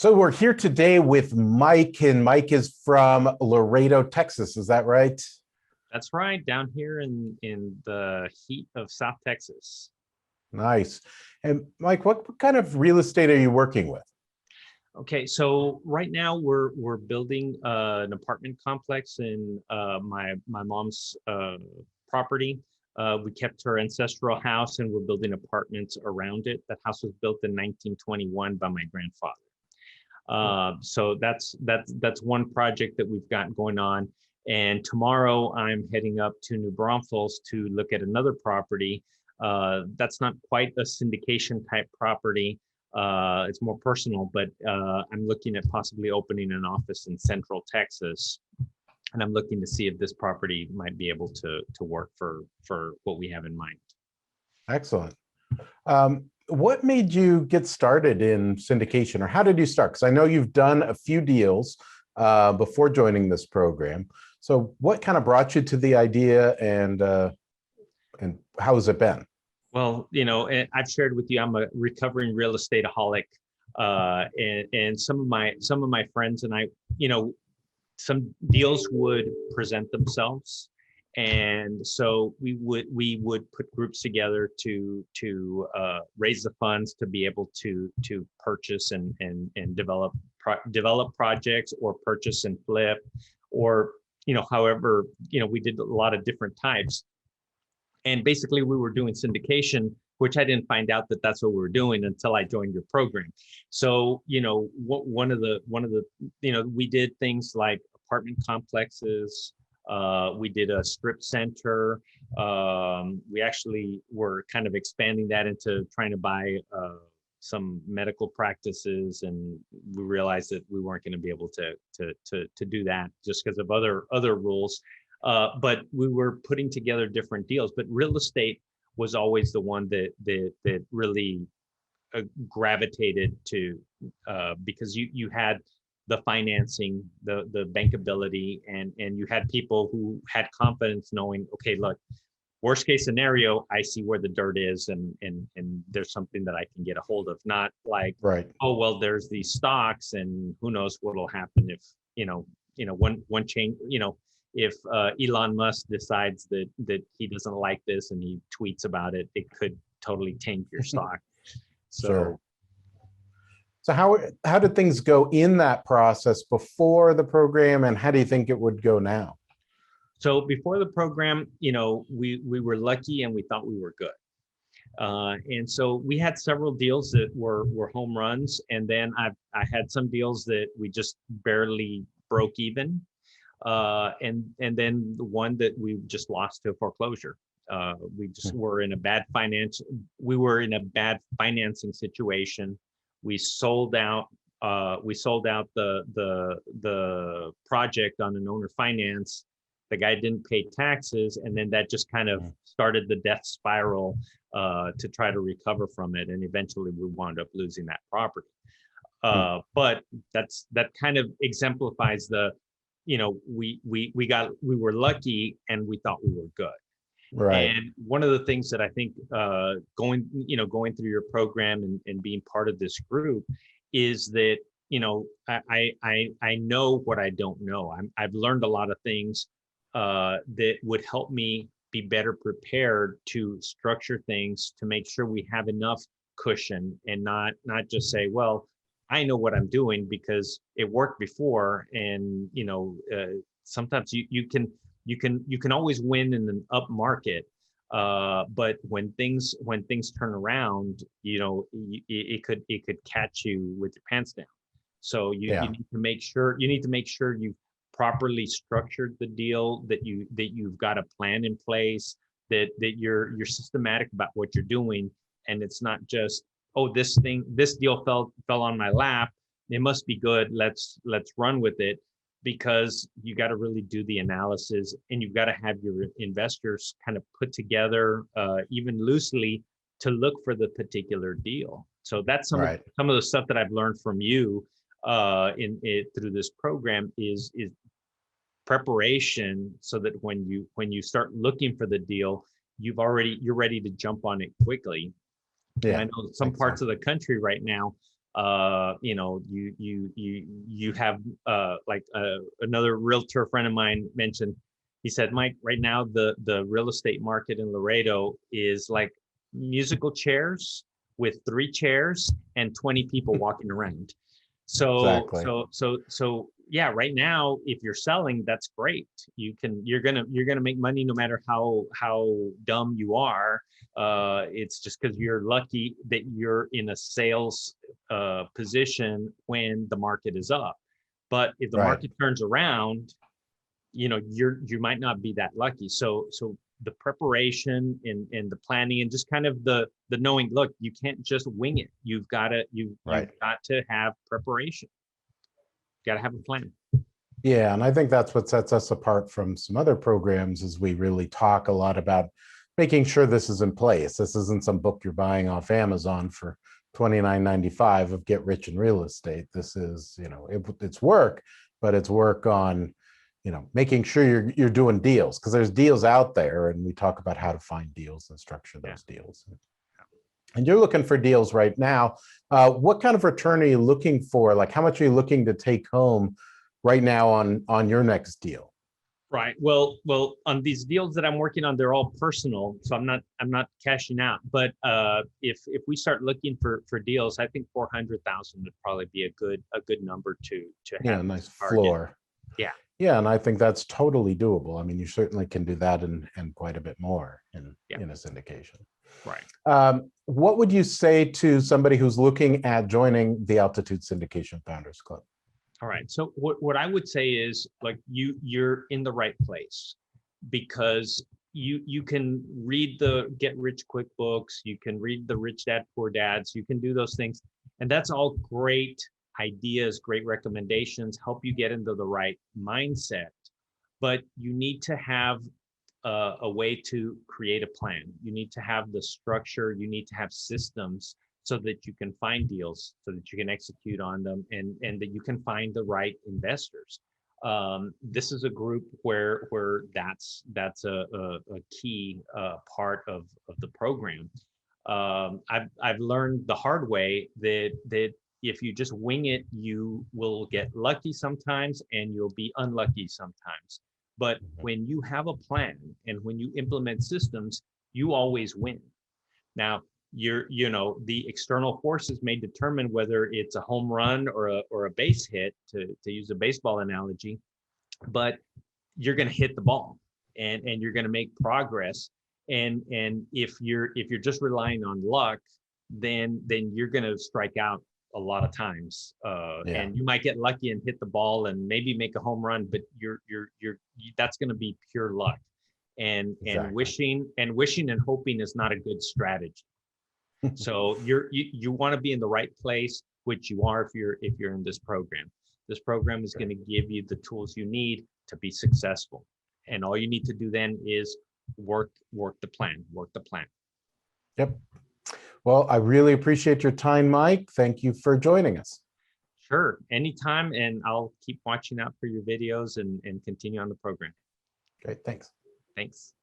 So we're here today with Mike, and Mike is from Laredo, Texas. Is that right? That's right, down here in the heat of South Texas. Nice. And Mike, what kind of real estate are you working with? Okay, so right now we're building an apartment complex in my mom's property. We kept her ancestral house, and we're building apartments around it. That house was built in 1921 by my grandfather. So that's one project that we've got going on. And tomorrow I'm heading up to New Braunfels to look at another property. That's not quite a syndication type property. It's more personal, but I'm looking at possibly opening an office in Central Texas. And I'm looking to see if this property might be able to work for what we have in mind. Excellent. What made you get started in syndication, or how did you start? Because I know you've done a few deals before joining this program. So what kind of brought you to the idea, and how has it been? Well, I've shared with you, I'm a recovering real estate-aholic, and some of my friends and I, some deals would present themselves, and so we would put groups together to raise the funds to be able to purchase and develop projects, or purchase and flip, or however, we did a lot of different types. And basically we were doing syndication, which I didn't find out that that's what we were doing until I joined your program. So, one of the, we did things like apartment complexes. We did a strip center. We actually were kind of expanding that into trying to buy some medical practices, and we realized that we weren't going to be able to do that just because of other rules. But we were putting together different deals. But real estate was always the one that really gravitated to, because you had the financing, the bankability, and you had people who had confidence knowing, okay, look, worst case scenario, I see where the dirt is, and there's something that I can get a hold of. Not like, Right. oh, well, there's these stocks, and who knows what'll happen if one change, if Elon Musk decides that he doesn't like this and he tweets about it, it could totally tank your stock. So. Sure. So how did things go in that process before the program, and how do you think it would go now? So before the program, we were lucky and we thought we were good. And so we had several deals that were home runs, and then I had some deals that we just barely broke even. And then the one that we just lost to foreclosure. We just were in a bad financing situation. We sold out the project on an owner finance. The guy didn't pay taxes, and then that just kind of started the death spiral to try to recover from it, and eventually we wound up losing that property. But that kind of exemplifies the, we were lucky and we thought we were good. Right. And one of the things that I think going through your program and being part of this group is that, I know what I don't know. I've learned a lot of things that would help me be better prepared to structure things to make sure we have enough cushion, and not just say, well, I know what I'm doing because it worked before. And sometimes you can always win in an up market, but when things turn around, it could catch you with your pants down. So you need to make sure you've properly structured the deal, that you've got a plan in place, that you're systematic about what you're doing, and it's not just, oh, this deal fell on my lap, it must be good, let's run with it. Because you got to really do the analysis, and you've got to have your investors kind of put together, even loosely, to look for the particular deal. So that's some of the stuff that I've learned from you through this program is preparation, so that when you start looking for the deal, you're ready to jump on it quickly. Yeah, and I know some parts of the country right now, You know, you have like another realtor friend of mine mentioned. He said, Mike, right now the real estate market in Laredo is like musical chairs with 3 chairs and 20 people walking around. Exactly. So yeah, right now, if you're selling, that's great. You're gonna make money no matter how dumb you are. It's just because you're lucky that you're in a sales position when the market is up. But if the Right. market turns around, you know, you might not be that lucky. So the preparation and the planning and just kind of the knowing, look, you can't just wing it. You've Right. got to have preparation. Got to have a plan. Yeah, and I think that's what sets us apart from some other programs is we really talk a lot about making sure this is in place. This isn't some book you're buying off Amazon for $29.95 of Get Rich in Real Estate. This is, you know, it's work, but it's work on, you know, making sure you're doing deals, because there's deals out there, and we talk about how to find deals and structure those deals. And you're looking for deals right now. What kind of return are you looking for? Like, how much are you looking to take home right now on your next deal? Right. Well, on these deals that I'm working on, they're all personal, so I'm not cashing out. But if we start looking for deals, I think 400,000 would probably be a good number to Yeah, have a as nice a target. floor. Yeah. Yeah, and I think that's totally doable. I mean, you certainly can do that and quite a bit more Yeah. in a syndication. Right. What would you say to somebody who's looking at joining the Altitude Syndication Founders Club? All right. So what I would say is, like, you're in the right place, because you can read the Get Rich Quick books, you can read the Rich Dad Poor Dads, you can do those things, and that's all great ideas, great recommendations, help you get into the right mindset. But you need to have a way to create a plan. You need to have the structure. You need to have systems so that you can find deals, so that you can execute on them, and that you can find the right investors. This is a group where that's a key part of the program. I've learned the hard way that if you just wing it, you will get lucky sometimes and you'll be unlucky sometimes. But when you have a plan and when you implement systems, you always win. Now, you know, the external forces may determine whether it's a home run or a base hit, to use a baseball analogy, but you're going to hit the ball, and you're going to make progress. And if you're just relying on luck, then you're going to strike out a lot of times, and you might get lucky and hit the ball and maybe make a home run, but that's going to be pure luck. And Exactly. wishing and hoping is not a good strategy. So you want to be in the right place, which you are if you're in this program. This program is going to give you the tools you need to be successful, and all you need to do then is work the plan. Yep. Well, I really appreciate your time, Mike. Thank you for joining us. Sure, anytime, and I'll keep watching out for your videos and continue on the program. Great, thanks. Thanks.